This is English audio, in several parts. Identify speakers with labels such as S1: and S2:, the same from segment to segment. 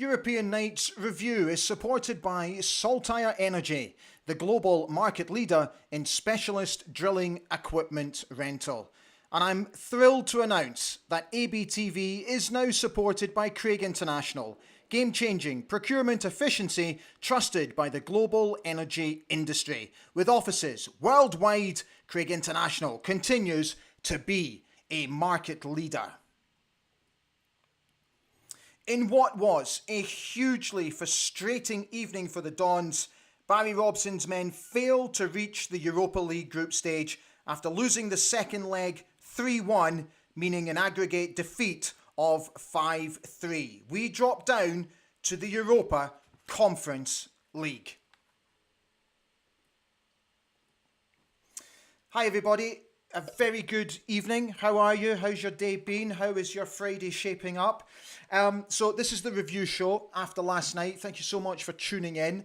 S1: European Nights Review is supported by Saltire Energy, the global market leader in specialist drilling equipment rental. And I'm thrilled to announce that ABTV is now supported by Craig International, game-changing procurement efficiency trusted by the global energy industry. With offices worldwide, Craig International continues to be a market leader. In what was a hugely frustrating evening for the Dons, Barry Robson's men failed to reach the Europa League group stage after losing the second leg 3-1, meaning an aggregate defeat of 5-3. We dropped down to the Europa Conference League. Hi everybody, a very good evening. How are you? How's your day been? How is your Friday shaping up? So this is the review show after last night. Thank you so much for tuning in.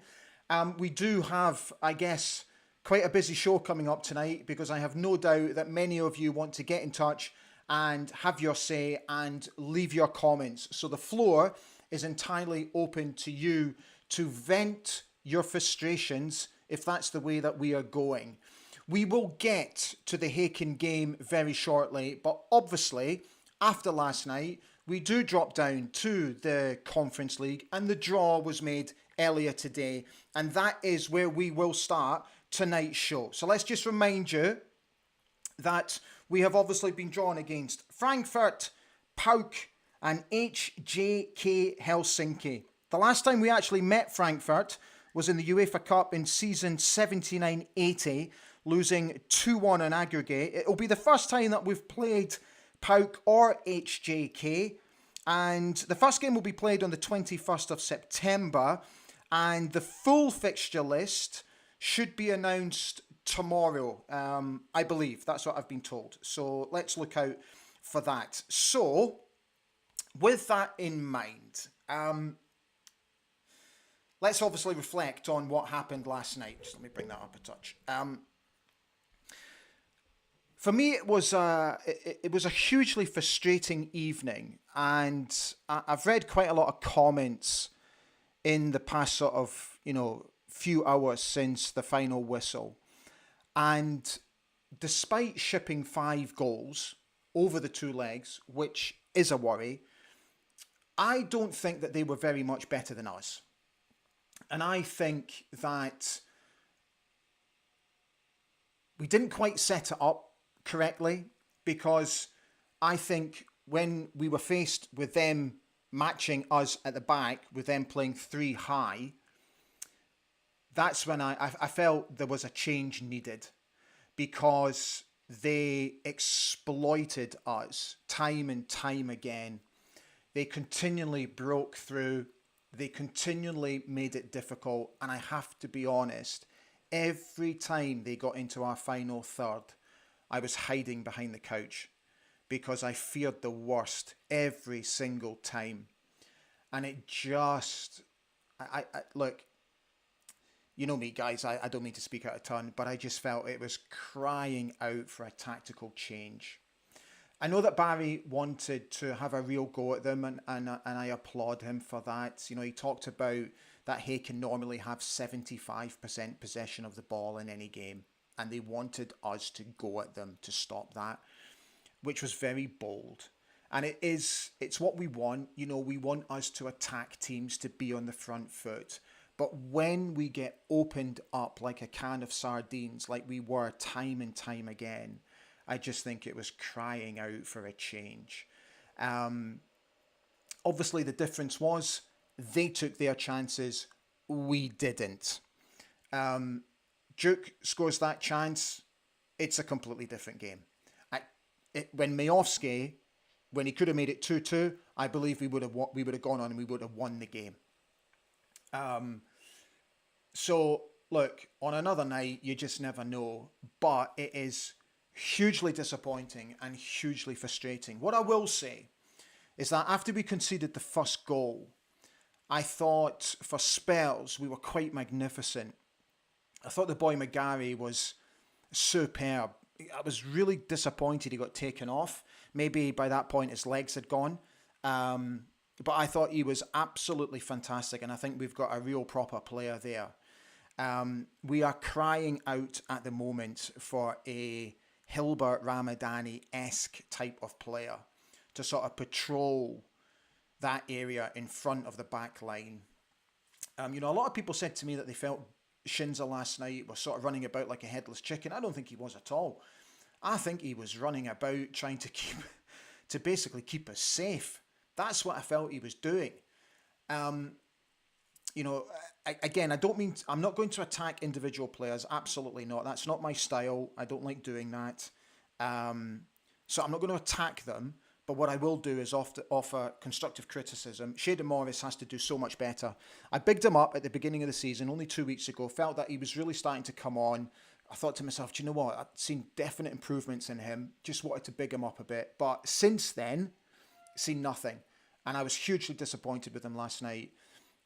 S1: We do have, I guess, quite a busy show coming up tonight because I have no doubt that many of you want to get in touch and have your say and leave your comments. So the floor is entirely open to you to vent your frustrations if that's the way that we are going. We will get to the Hacken game very shortly, but obviously after last night we do drop down to the Conference League and the draw was made earlier today, and that is where we will start tonight's show. So let's just remind you that we have obviously been drawn against Frankfurt, PAOK and HJK Helsinki. The last time we actually met Frankfurt was in the UEFA Cup in season 79-80, losing 2-1 on aggregate. It'll be the first time that we've played PAOK or HJK, and the first game will be played on the 21st of September, and the full fixture list should be announced tomorrow, I believe. That's what I've been told. So let's look out for that. So, with that in mind, let's obviously reflect on what happened last night. Just let me bring that up a touch. For me, it was a hugely frustrating evening, and I've read quite a lot of comments in the past sort of, few hours since the final whistle. And despite shipping 5 goals over the 2 legs, which is a worry, I don't think that they were very much better than us. And I think that we didn't quite set it up correctly, because I think when we were faced with them matching us at the back, with them playing 3 high, that's when I felt there was a change needed, because they exploited us time and time again. They continually broke through. They continually made it difficult. And I have to be honest, every time they got into our final third, I was hiding behind the couch because I feared the worst every single time. And it just, look, you know me, guys, I don't mean to speak out of turn, but I just felt it was crying out for a tactical change. I know that Barry wanted to have a real go at them, and I applaud him for that. He talked about that he can normally have 75% possession of the ball in any game, and they wanted us to go at them to stop that, which was very bold. And it's what we want. We want us to attack teams, to be on the front foot. But when we get opened up like a can of sardines, like we were time and time again, I just think it was crying out for a change. Obviously, the difference was they took their chances, we didn't. Duke scores that chance, it's a completely different game. When Majowski, when he could have made it 2-2, I believe we would have gone on and we would have won the game. So, look, on another night, you just never know. But it is hugely disappointing and hugely frustrating. What I will say is that after we conceded the first goal, I thought for spells we were quite magnificent. I thought the boy McGarry was superb. I was really disappointed he got taken off. Maybe by that point his legs had gone. but I thought he was absolutely fantastic, and I think we've got a real proper player there. We are crying out at the moment for a Hilbert Ramadani-esque type of player to sort of patrol that area in front of the back line. A lot of people said to me that they felt Shinza last night was sort of running about like a headless chicken. I don't think he was at all. I think he was running about trying to basically keep us safe. That's what I felt he was doing. Um, Again, I'm not going to attack individual players. Absolutely not. That's not my style. I don't like doing that. So I'm not going to attack them. But what I will do is offer constructive criticism. Shayden Morris has to do so much better. I bigged him up at the beginning of the season, only 2 weeks ago. Felt that he was really starting to come on. I thought to myself, do you know what? I've seen definite improvements in him. Just wanted to big him up a bit. But since then, seen nothing. And I was hugely disappointed with him last night.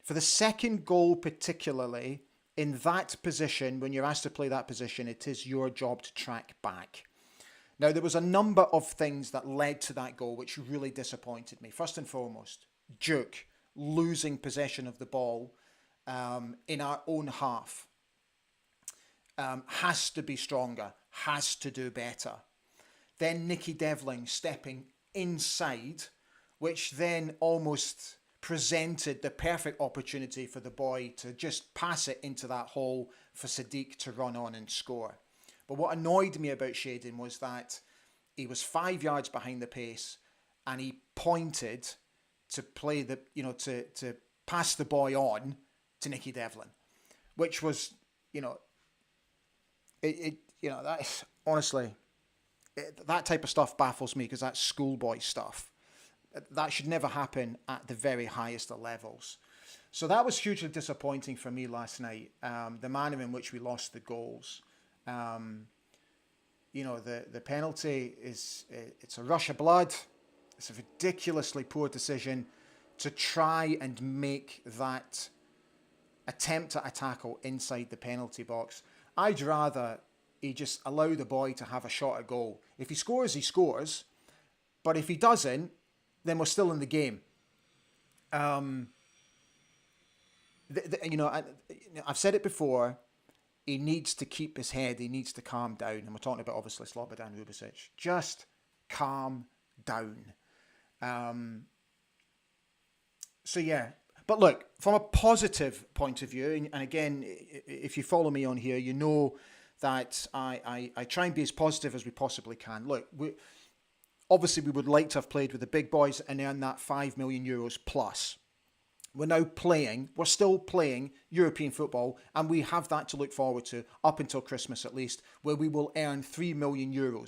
S1: For the second goal particularly, in that position, when you're asked to play that position, it is your job to track back. Now, there was a number of things that led to that goal which really disappointed me. First and foremost, Duke losing possession of the ball in our own half. Has to be stronger, has to do better. Then Nicky Devlin stepping inside, which then almost presented the perfect opportunity for the boy to just pass it into that hole for Sadiq to run on and score. But what annoyed me about Shayden was that he was 5 yards behind the pace and he pointed to play to pass the boy on to Nicky Devlin, which was, that is, honestly, that type of stuff baffles me because that's schoolboy stuff. That should never happen at the very highest of levels. So that was hugely disappointing for me last night. The manner in which we lost the goals. The penalty it's a rush of blood. It's a ridiculously poor decision to try and make that attempt at a tackle inside the penalty box. I'd rather he just allow the boy to have a shot at goal. If he scores, he scores. But if he doesn't, then we're still in the game. I've said it before. He needs to keep his head. He needs to calm down. And we're talking about, obviously, Slobodan Rubicic. Just calm down. But look, from a positive point of view, and again, if you follow me on here, you know that I try and be as positive as we possibly can. Look, obviously we would like to have played with the big boys and earn that €5 million plus. We're still playing European football, and we have that to look forward to up until Christmas at least, where we will earn €3 million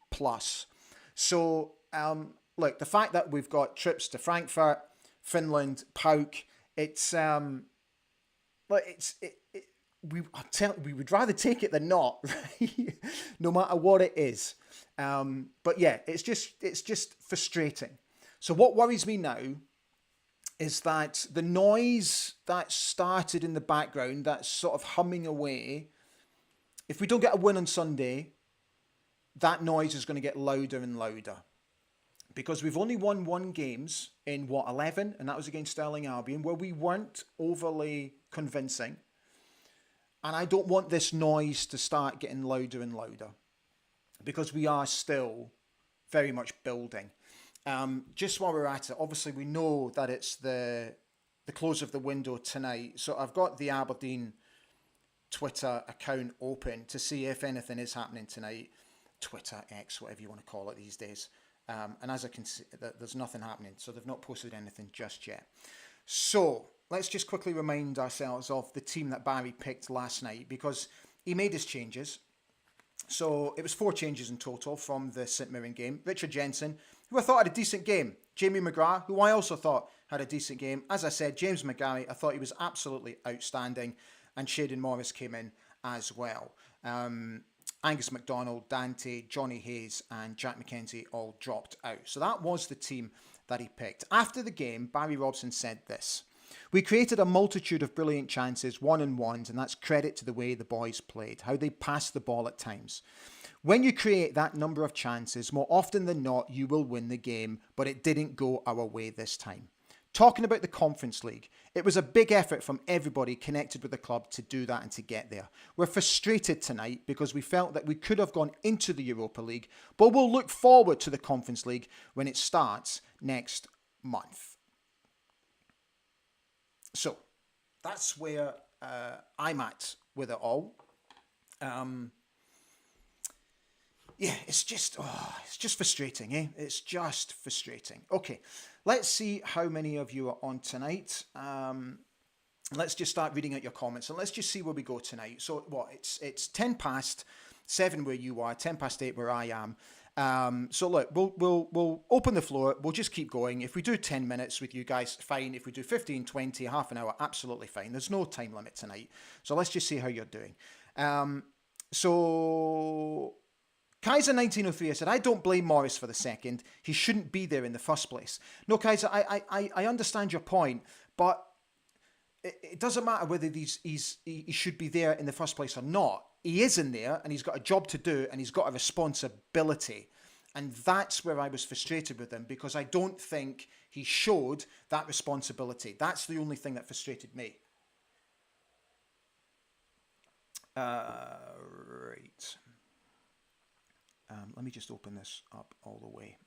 S1: plus. So, look, the fact that we've got trips to Frankfurt, Finland, Pauk, we would rather take it than not, right? No matter what it is. But yeah, it's just frustrating. So what worries me now is that the noise that started in the background, that's sort of humming away, if we don't get a win on Sunday, that noise is going to get louder and louder. Because we've only won 1 games in, 11? And that was against Stirling Albion, where we weren't overly convincing. And I don't want this noise to start getting louder and louder. Because we are still very much building. Just while we're at it, obviously we know that it's the close of the window tonight. So I've got the Aberdeen Twitter account open to see if anything is happening tonight. Twitter, X, whatever you want to call it these days. And as I can see, there's nothing happening. So they've not posted anything just yet. So let's just quickly remind ourselves of the team that Barry picked last night, because he made his changes. So it was 4 changes in total from the St Mirren game. Richard Jensen, who I thought had a decent game. Jamie McGrath, who I also thought had a decent game. As I said, James McGarry, I thought he was absolutely outstanding. And Shayden Morris came in as well. Angus MacDonald, Dante, Johnny Hayes and Jack McKenzie all dropped out. So that was the team that he picked. After the game, Barry Robson said this: "We created a multitude of brilliant chances, one-on-ones, and that's credit to the way the boys played, how they passed the ball at times. When you create that number of chances, more often than not, you will win the game, but it didn't go our way this time. talking about the Conference League. It was a big effort from everybody connected with the club to do that and to get there. We're frustrated tonight because we felt that we could have gone into the Europa League, but we'll look forward to the Conference League when it starts next month. So that's where I'm at with it all. Yeah, it's just frustrating, eh? It's just frustrating. Okay, let's see how many of you are on tonight. Let's just start reading out your comments and let's just see where we go tonight. So what? It's 7:10 where you are, 8:10 where I am. So look, we'll open the floor. We'll just keep going. If we do 10 minutes with you guys, fine. If we do 15, 20, half an hour, absolutely fine. There's no time limit tonight. So let's just see how you're doing. So Kaiser 1903 said, I don't blame Morris for the second. He shouldn't be there in the first place. No, Kaiser, I understand your point, but it doesn't matter whether he should be there in the first place or not. He is in there and he's got a job to do and he's got a responsibility. And that's where I was frustrated with him because I don't think he showed that responsibility. That's the only thing that frustrated me. Right. Let me just open this up all the way.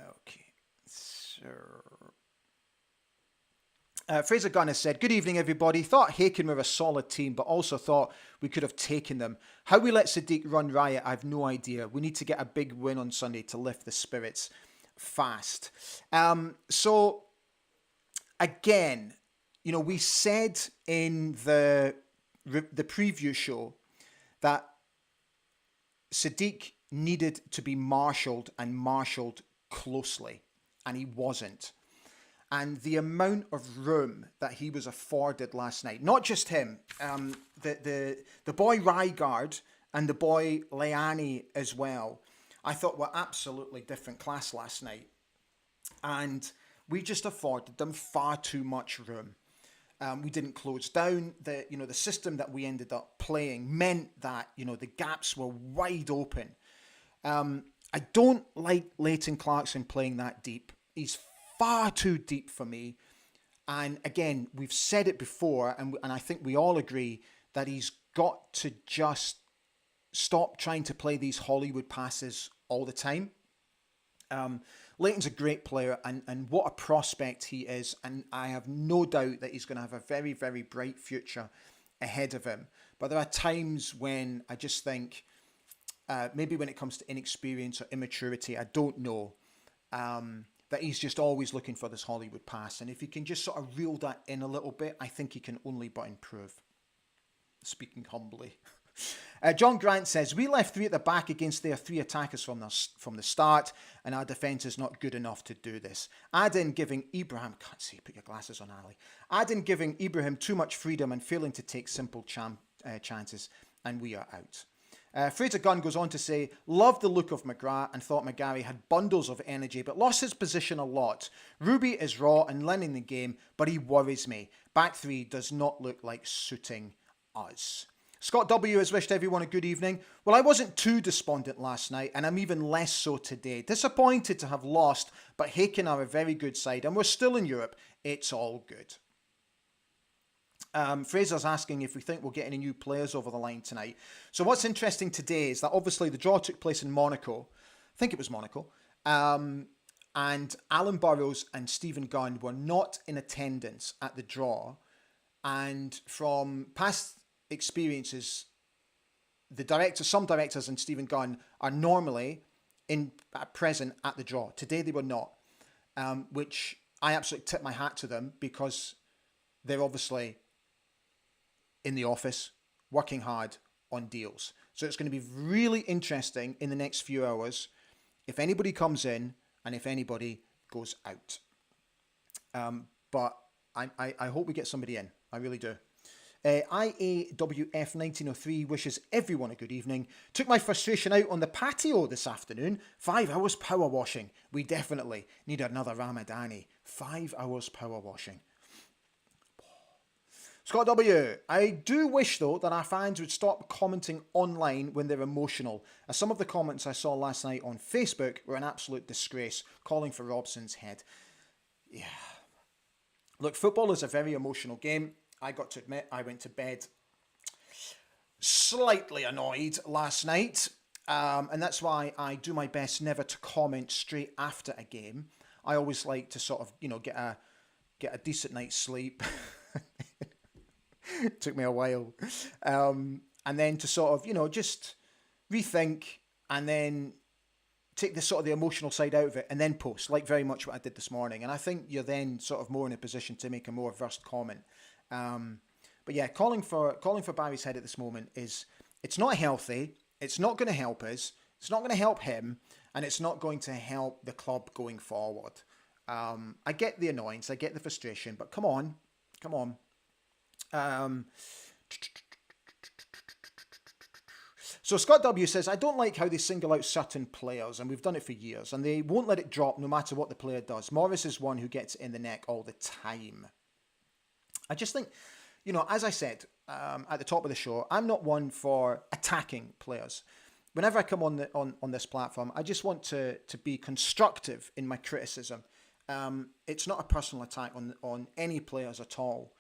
S1: Okay. So, Fraser Gunn has said, good evening, everybody. Thought Hacken were a solid team, but also thought we could have taken them. How we let Sadiq run riot, I have no idea. We need to get a big win on Sunday to lift the spirits fast. So, again, you know, we said in the preview show that Sadiq needed to be marshalled and marshalled closely, and he wasn't. And the amount of room that he was afforded last night, not just him, the boy Rygaard and the boy Leani as well, I thought were absolutely different class last night. And we just afforded them far too much room. We didn't close down. The system that we ended up playing meant that, the gaps were wide open. I don't like Leighton Clarkson playing that deep. He's far too deep for me. And again, we've said it before, and I think we all agree that he's got to just stop trying to play these Hollywood passes all the time. Leighton's a great player, and what a prospect he is, and I have no doubt that he's going to have a very, very bright future ahead of him. But there are times when I just think, maybe when it comes to inexperience or immaturity, I don't know, that he's just always looking for this Hollywood pass. And if he can just sort of reel that in a little bit, I think he can only but improve. Speaking humbly. John Grant says, we left three at the back against their three attackers from the start, and our defence is not good enough to do this. Add in giving Ibrahim, can't see, put your glasses on, Ali. Add in giving Ibrahim too much freedom and failing to take simple chances, and we are out. Fraser Gunn goes on to say, loved the look of McGrath and thought McGarry had bundles of energy, but lost his position a lot. Ruby is raw and learning the game, but he worries me. Back three does not look like suiting us. Scott W. has wished everyone a good evening. Well, I wasn't too despondent last night, and I'm even less so today. Disappointed to have lost, but Hacken are a very good side, and we're still in Europe. It's all good. Fraser's asking if we think we'll get any new players over the line tonight. So what's interesting today is that obviously the draw took place in Monaco. I think it was Monaco. And Alan Burrows and Stephen Gunn were not in attendance at the draw. And from past experiences, some directors and Stephen Gunn are normally present at the draw. Today they were not, which I absolutely tip my hat to them because they're obviously in the office working hard on deals. So it's going to be really interesting in the next few hours if anybody comes in and if anybody goes out. But I hope we get somebody in. I really do. IAWF 1903 wishes everyone a good evening. Took my frustration out on the patio this afternoon. 5 hours power washing. We definitely need another Ramadani. 5 hours power washing. Scott W. I do wish, though, that our fans would stop commenting online when they're emotional, as some of the comments I saw last night on Facebook were an absolute disgrace, calling for Robson's head. Yeah. Look, football is a very emotional game. I got to admit, I went to bed slightly annoyed last night, and that's why I do my best never to comment straight after a game. I always like to sort of, get a decent night's sleep. It took me a while. And then to sort of, just rethink and then take the sort of the emotional side out of it and then post, like very much what I did this morning. And I think you're then sort of more in a position to make a more versed comment. But yeah, calling for Barry's head at this moment it's not healthy. It's not going to help us. It's not going to help him. And it's not going to help the club going forward. I get the annoyance. I get the frustration. But come on. So Scott W says, I don't like how they single out certain players, and we've done it for years, and they won't let it drop no matter what the player does. Morris is one who gets in the neck all the time. I just think, as I said at the top of the show, I'm not one for attacking players. Whenever I come on this platform, I just want to be constructive in my criticism. It's not a personal attack on any players at all.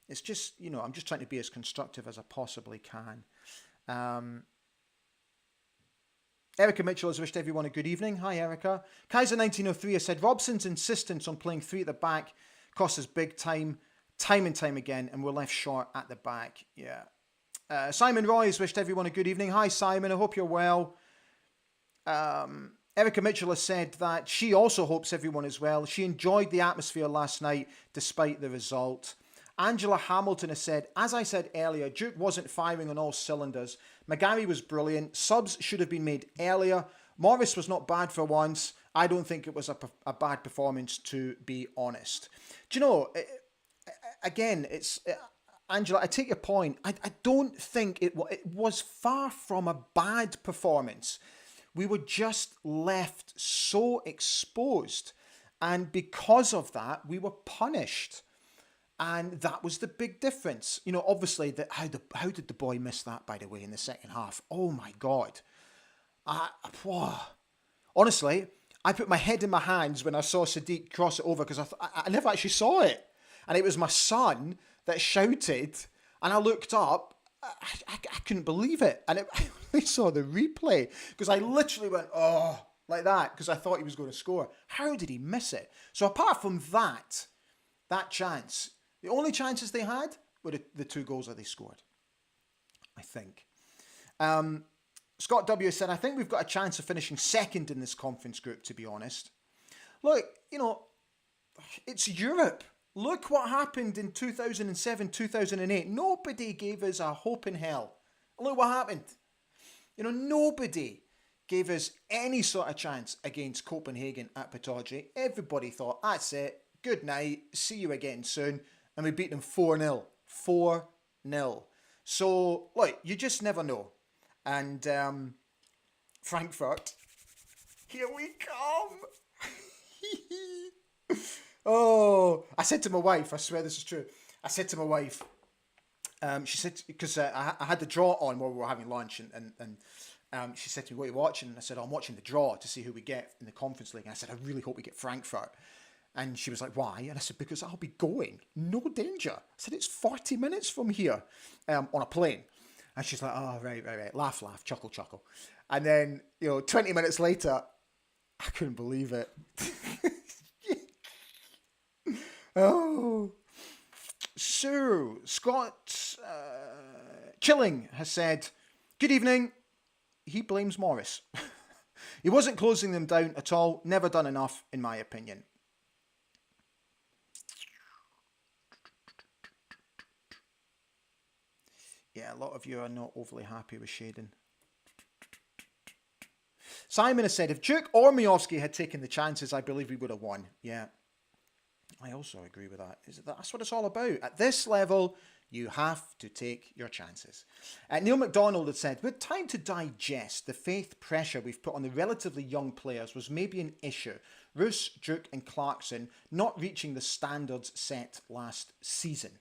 S1: It's just, I'm just trying to be as constructive as I possibly can. Erica Mitchell has wished everyone a good evening. Hi, Erica. Kaiser1903 has said, Robson's insistence on playing three at the back cost us big time and time again, and we're left short at the back. Yeah. Simon Roy has wished everyone a good evening. Hi, Simon. I hope you're well. Erica Mitchell has said that she also hopes everyone is well. She enjoyed the atmosphere last night despite the result. Angela Hamilton has said, as I said earlier, Duke wasn't firing on all cylinders. McGarry was brilliant. Subs should have been made earlier. Morris was not bad for once. I don't think it was a bad performance, to be honest. Do you know, again, it's... Angela, I take your point. I don't think it was far from a bad performance. We were just left so exposed. And because of that, we were punished. And that was the big difference. Obviously, how did the boy miss that, by the way, in the second half? Oh, my God. Honestly, I put my head in my hands when I saw Sadiq cross it over because I never actually saw it. And it was my son that shouted, and I looked up. I couldn't believe it. And I saw the replay because I literally went, oh, like that, because I thought he was going to score. How did he miss it? So apart from that chance, the only chances they had were the two goals that they scored, I think. Scott W. said, I think we've got a chance of finishing second in this conference group, to be honest. Look, it's Europe. Look what happened in 2007, 2008. Nobody gave us a hope in hell. Look what happened. Nobody gave us any sort of chance against Copenhagen at Pataudry. Everybody thought, that's it. Good night. See you again soon. And we beat them 4-0. 4-0. So, look, you just never know. And Frankfurt, here we come. Oh, I said to my wife, I swear this is true. I said to my wife, she said, because I had the draw on while we were having lunch, and she said to me, what are you watching? And I said, I'm watching the draw to see who we get in the Conference League. And I said, I really hope we get Frankfurt. And she was like, why? And I said, because I'll be going. No danger. I said, it's 40 minutes from here on a plane. And she's like, oh, right. Laugh, chuckle. And then, 20 minutes later, I couldn't believe it. Oh. So, Scott Chilling has said, good evening. He blames Morris. He wasn't closing them down at all. Never done enough, in my opinion. Yeah, a lot of you are not overly happy with Shaden. Simon has said, if Duke or Miovski had taken the chances, I believe we would have won. Yeah, I also agree with that. That's what it's all about. At this level, you have to take your chances. Neil McDonald had said, with time to digest, the faith pressure we've put on the relatively young players was maybe an issue. Roos, Duke and Clarkson not reaching the standards set last season.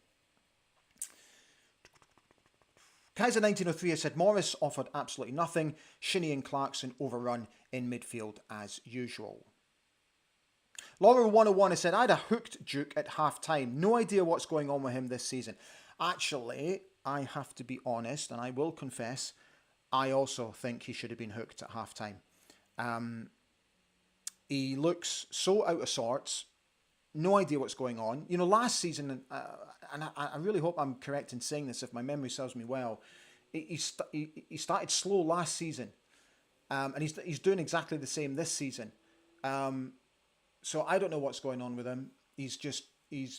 S1: Kaiser 1903 has said Morris offered absolutely nothing. Shinnie and Clarkson overrun in midfield as usual. Laura 101 has said, I had a hooked Duke at half time. No idea what's going on with him this season. Actually, I have to be honest, and I will confess, I also think he should have been hooked at half time. He looks so out of sorts. No idea what's going on. You know, last season, and I really hope I'm correct in saying this if my memory serves me well, he started slow last season. And he's doing exactly the same this season. So I don't know what's going on with him.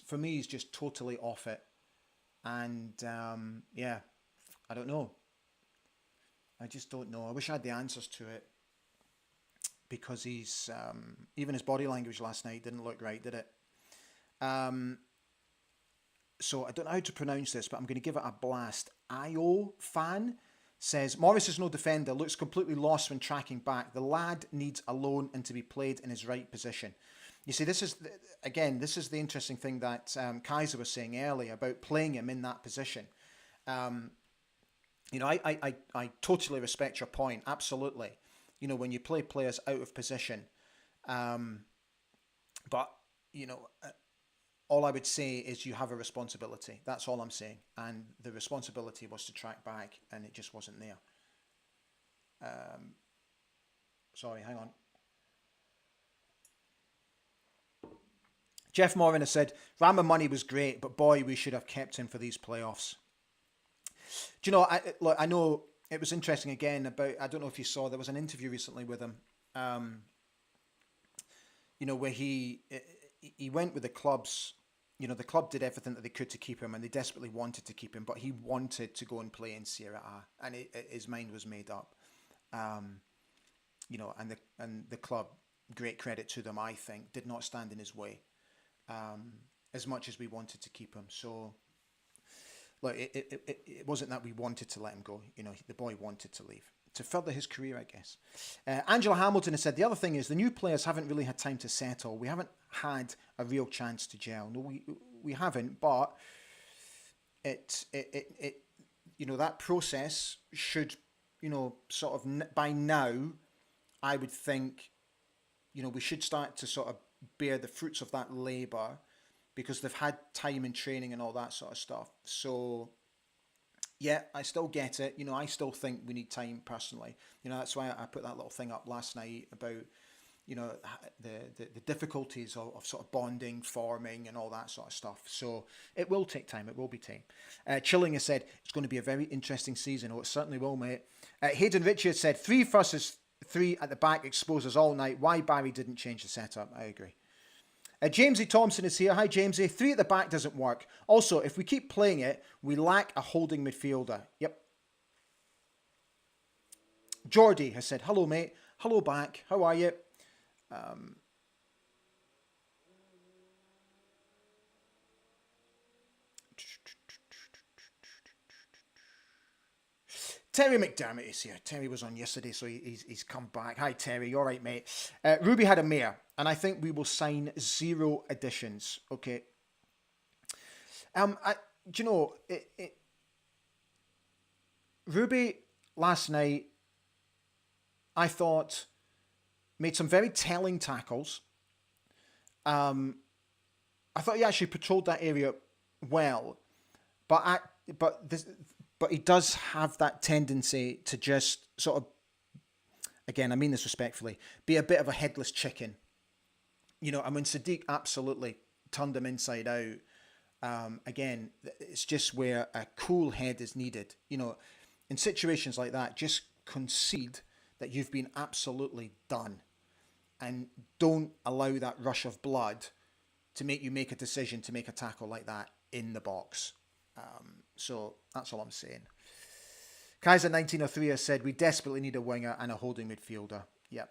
S1: For me, he's just totally off it. And yeah, I don't know. I just don't know. I wish I had the answers to it. Because he's, even his body language last night didn't look right, did it? So I don't know how to pronounce this, but I'm going to give it a blast. IO fan says, Morris is no defender, looks completely lost when tracking back. The lad needs a loan and to be played in his right position. You see, this is the interesting thing that Kaiser was saying earlier about playing him in that position. You know, I totally respect your point, absolutely. You know, when you play players out of position. But, you know, all I would say is you have a responsibility. That's all I'm saying. And the responsibility was to track back, and it just wasn't there. Sorry, hang on. Jeff Moran has said, Rama Money was great, but boy, we should have kept him for these playoffs. Do you know, I know it was interesting again about, I don't know if you saw, there was an interview recently with him, you know, where he went with the clubs. You know, the club did everything that they could to keep him, and they desperately wanted to keep him, but he wanted to go and play in Serie A, and his mind was made up. You know, and the club, great credit to them, I think, did not stand in his way, as much as we wanted to keep him. So, look, it wasn't that we wanted to let him go. You know, the boy wanted to leave to further his career, I guess. Angela Hamilton has said, the other thing is the new players haven't really had time to settle. We haven't had a real chance to gel. No, we haven't, but it you know, that process should, you know, sort of by now, I would think, you know, we should start to sort of bear the fruits of that labour because they've had time in training and all that sort of stuff. So, yeah, I still get it. You know, I still think we need time personally. You know, that's why I put that little thing up last night about, you know, the difficulties of sort of bonding, forming and all that sort of stuff. So it will take time. It will be time. Chilling has said, it's going to be a very interesting season. Oh, it certainly will, mate. Hayden Ritchie has said, 3 versus 3 at the back exposes all night. Why Barry didn't change the setup? I agree. Jamesy Thompson is here. Hi, Jamesy. 3 at the back doesn't work. Also, if we keep playing it, we lack a holding midfielder. Yep. Geordie has said, hello, mate. Hello back. How are you? Terry McDermott is here. Terry was on yesterday, so he's come back. Hi, Terry. You all right, mate? Ruby had a mayor, and I think we will sign 0 additions. Okay. Do you know, Ruby last night, I thought, made some very telling tackles. I thought he actually patrolled that area well, but he does have that tendency to just sort of, again, I mean this respectfully, be a bit of a headless chicken. You know, I mean, Sadiq absolutely turned him inside out. Again, it's just where a cool head is needed. You know, in situations like that, just concede that you've been absolutely done. And don't allow that rush of blood to make you make a decision to make a tackle like that in the box. So that's all I'm saying. Kaiser 1903 has said, we desperately need a winger and a holding midfielder. Yep.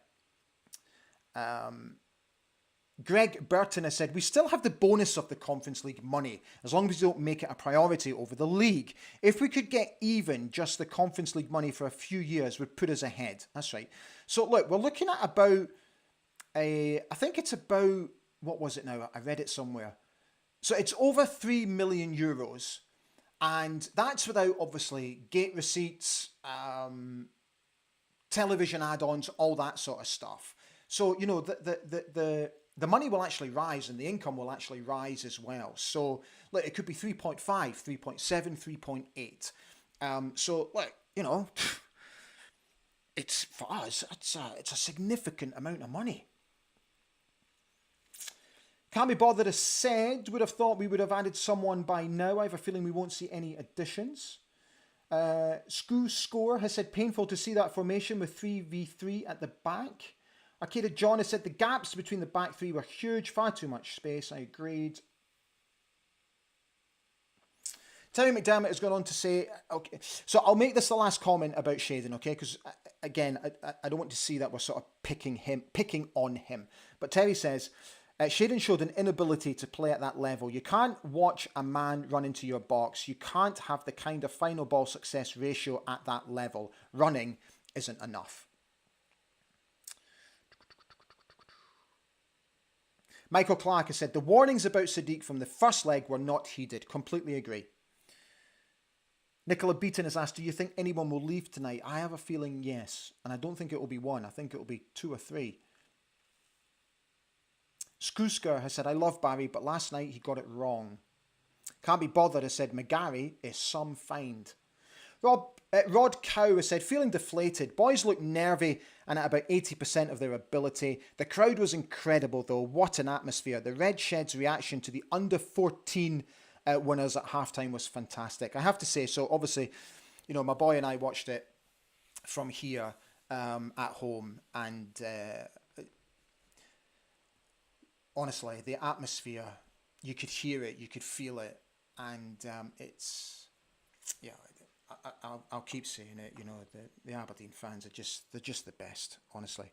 S1: Greg Burton has said, we still have the bonus of the Conference League money, as long as we don't make it a priority over the league. If we could get even just the Conference League money for a few years would put us ahead. That's right. So look, we're looking at about I think it's about, what was it now? I read it somewhere. So it's over 3 million euros. And that's without, obviously, gate receipts, television add-ons, all that sort of stuff. So, you know, the money will actually rise and the income will actually rise as well. So, look, it could be 3.5, 3.7, 3.8. So, like, you know, it's, for us, it's a significant amount of money. Can't be bothered has said, would have thought we would have added someone by now. I have a feeling we won't see any additions. Screw Score has said, painful to see that formation with 3v3 at the back. Arcaded John has said, the gaps between the back three were huge, far too much space. I agreed. Terry McDermott has gone on to say, okay, so I'll make this the last comment about Shadon, okay? Because again, I don't want to see that we're sort of picking on him. But Terry says, Shadon showed an inability to play at that level. You can't watch a man run into your box. You can't have the kind of final ball success ratio at that level. Running isn't enough. Michael Clark has said, the warnings about Sadiq from the first leg were not heeded. Completely agree. Nicola Beaton has asked, do you think anyone will leave tonight? I have a feeling yes. And I don't think it will be one. I think it will be 2 or 3. Skrusker has said, I love Barry, but last night he got it wrong. Can't be bothered has said, McGarry is some find. Rod Cow has said, feeling deflated. Boys look nervy and at about 80% of their ability. The crowd was incredible though. What an atmosphere. The Red Shed's reaction to the under 14 winners at halftime was fantastic. I have to say, so obviously, you know, my boy and I watched it from here at home, and honestly, the atmosphere, you could hear it, you could feel it, and it's, yeah, I'll keep saying it, you know, the Aberdeen fans they're just the best, honestly.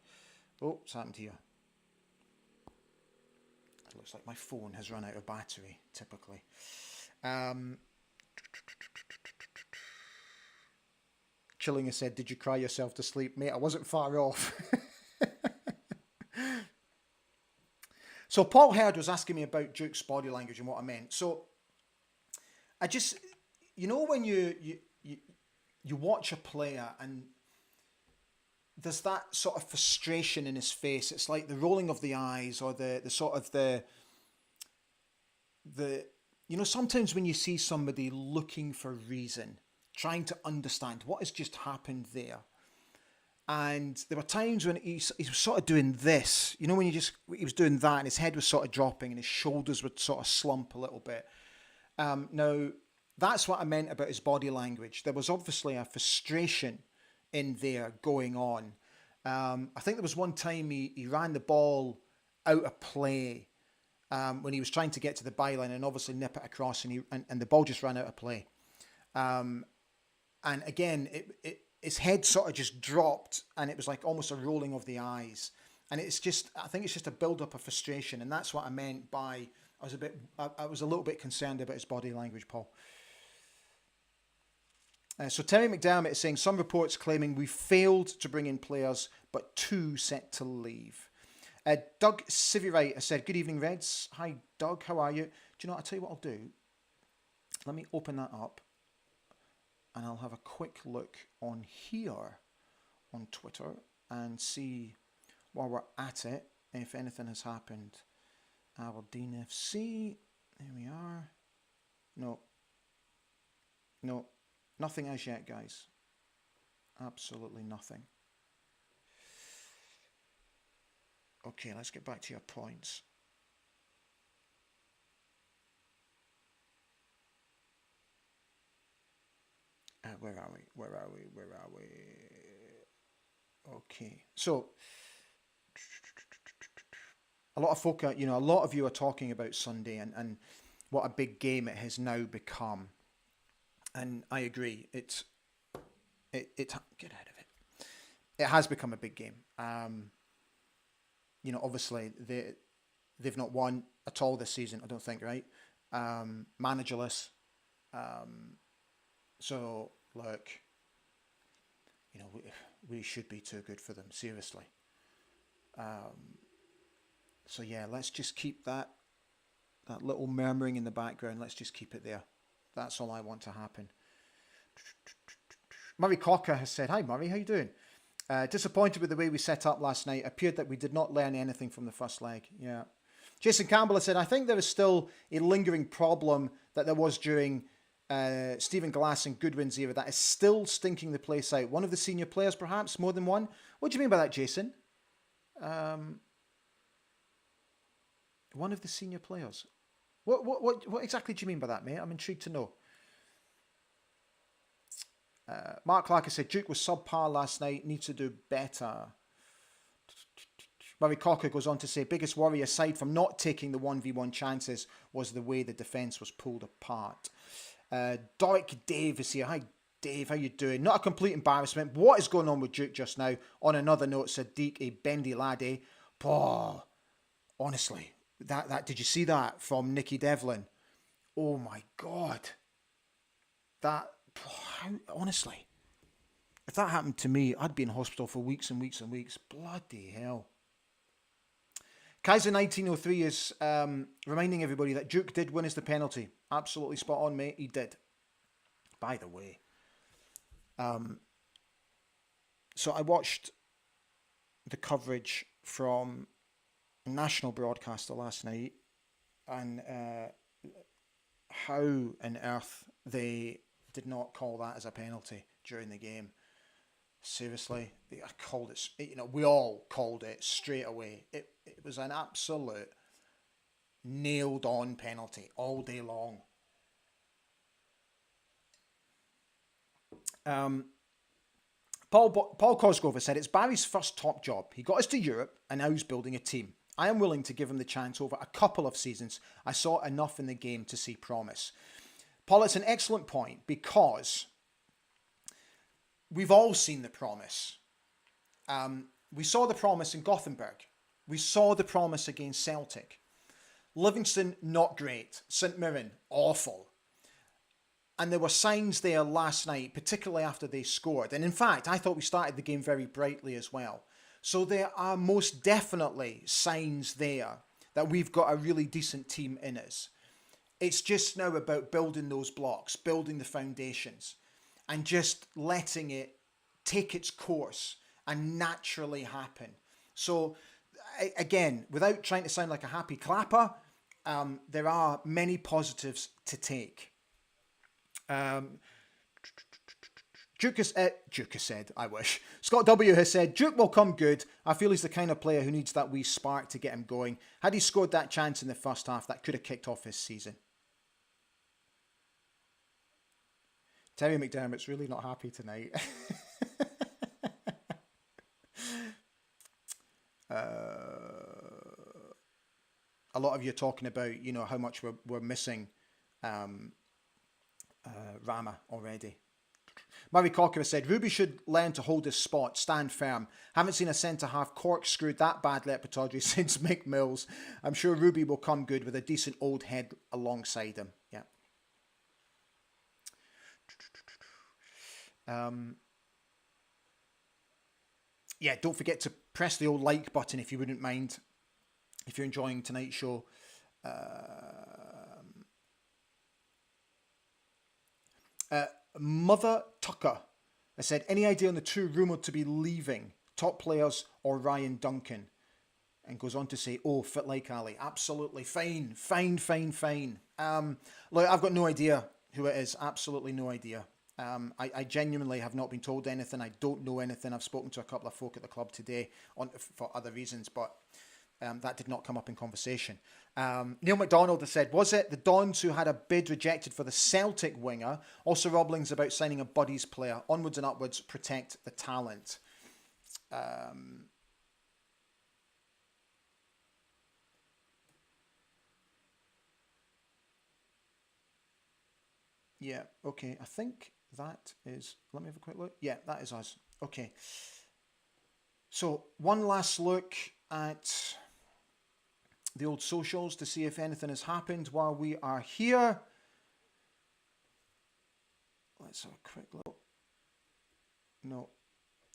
S1: Oh, what's happened here? It looks like my phone has run out of battery, typically. Chilling has said, did you cry yourself to sleep? Mate, I wasn't far off. So Paul Herd was asking me about Duke's body language and what I meant. So I just, you know, when you watch a player and there's that sort of frustration in his face. It's like the rolling of the eyes or the sort of the you know, sometimes when you see somebody looking for reason, trying to understand what has just happened there. And there were times when he was sort of doing this, you know, when he was doing that and his head was sort of dropping and his shoulders would sort of slump a little bit. Now, that's what I meant about his body language. There was obviously a frustration in there going on. I think there was one time he ran the ball out of play when he was trying to get to the byline and obviously nip it across, and the ball just ran out of play. And again, his head sort of just dropped, and it was like almost a rolling of the eyes. And it's just, I think it's just a build-up of frustration, and that's what I meant by I was a little bit concerned about his body language, Paul. So Terry McDermott is saying, some reports claiming we failed to bring in players, but 2 set to leave. Doug Sivirite has said, good evening, Reds. Hi, Doug. How are you? Do you know what? I'll tell you what I'll do. Let me open that up, and I'll have a quick look on here on Twitter and see, while we're at it, if anything has happened. Aberdeen FC. There we are. No. Nothing as yet, guys. Absolutely nothing. Okay, let's get back to your points. Where are we? Okay, so a lot of folk, a lot of you are talking about Sunday and what a big game it has now become. And I agree, it get out of it. It has become a big game. Obviously they've not won at all this season, I don't think, right? Managerless. So look, we should be too good for them, seriously. So yeah, let's just keep that little murmuring in the background. Let's just keep it there. That's all I want to happen. Murray Cocker has said, hi Murray, how you doing? Disappointed with the way we set up last night. Appeared that we did not learn anything from the first leg. Yeah. Jason Campbell has said, I think there is still a lingering problem that there was during Stephen Glass and Goodwin's era that is still stinking the place out. One of the senior players, perhaps, more than one. What do you mean by that, Jason? One of the senior players. What exactly do you mean by that, mate? I'm intrigued to know. Mark Clark has said, Duke was subpar last night, needs to do better. Murray Cocker goes on to say, biggest worry aside from not taking the 1v1 chances was the way the defence was pulled apart. Doric Dave is here. Hi Dave, how you doing? Not a complete embarrassment. What is going on with Duke just now? On another note, Sadiq, a bendy laddie. Oh, honestly, that did you see that from Nicky Devlin? Oh my God. Honestly, if that happened to me, I'd be in hospital for weeks and weeks and weeks. Bloody hell. Kaiser 1903 is reminding everybody that Duke did win us the penalty. Absolutely spot on, mate. He did. By the way. So I watched the coverage from a national broadcaster last night, and how on earth they did not call that as a penalty during the game. Seriously, I called it. We all called it straight away. It was an absolute nailed-on penalty all day long. Paul Cosgrove has said it's Barry's first top job. He got us to Europe, and now he's building a team. I am willing to give him the chance over a couple of seasons. I saw enough in the game to see promise. Paul, it's an excellent point because we've all seen the promise. We saw the promise in Gothenburg. We saw the promise against Celtic. Livingston, not great. St Mirren, awful. And there were signs there last night, particularly after they scored. And in fact, I thought we started the game very brightly as well. So there are most definitely signs there that we've got a really decent team in us. It's just now about building those blocks, building the foundations, and just letting it take its course and naturally happen. So again, without trying to sound like a happy clapper, there are many positives to take. Duke has said, I wish. Scott W has said, Duke will come good. I feel he's the kind of player who needs that wee spark to get him going. Had he scored that chance in the first half, that could have kicked off his season. Terry McDermott's really not happy tonight. A lot of you are talking about, how much we're missing Rama already. Murray Cocker said, Ruby should learn to hold his spot, stand firm. Haven't seen a centre-half corkscrewed that badly at Pittodrie since Mick Mills. I'm sure Ruby will come good with a decent old head alongside him. Yeah. Yeah, don't forget to press the old like button if you wouldn't mind, if you're enjoying tonight's show. Mother Tucker has said, any idea on the two rumoured to be leaving, top players or Ryan Duncan? And goes on to say, fit like Ali. Absolutely fine. Look, I've got no idea who it is. Absolutely no idea. I genuinely have not been told anything. I don't know anything. I've spoken to a couple of folk at the club today for other reasons, but that did not come up in conversation. Neil McDonald has said, was it the Dons who had a bid rejected for the Celtic winger? Also rumblings about signing a buddies player. Onwards and upwards, protect the talent. Yeah, okay. I think that is... Let me have a quick look. Yeah, that is us. Okay. So, one last look at the old socials to see if anything has happened while we are here. Let's have a quick look. No,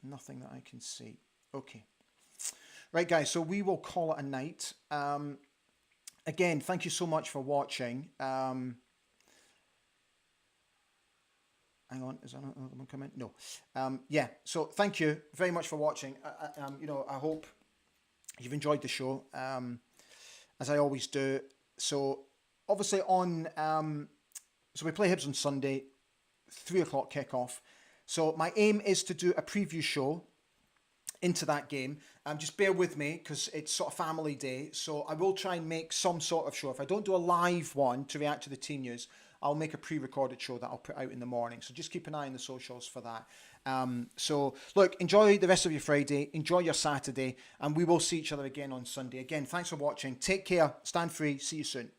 S1: nothing that I can see. Okay. Right, guys, so we will call it a night. Again, thank you so much for watching. Hang on, is another one coming? No. Yeah. So thank you very much for watching. I hope you've enjoyed the show, as I always do. So obviously so we play Hibs on Sunday, 3 o'clock kickoff. So my aim is to do a preview show into that game. Just bear with me because it's sort of family day. So I will try and make some sort of show. If I don't do a live one to react to the team news, I'll make a pre-recorded show that I'll put out in the morning. So just keep an eye on the socials for that. So look, enjoy the rest of your Friday. Enjoy your Saturday. And we will see each other again on Sunday. Again, thanks for watching. Take care. Stand free. See you soon.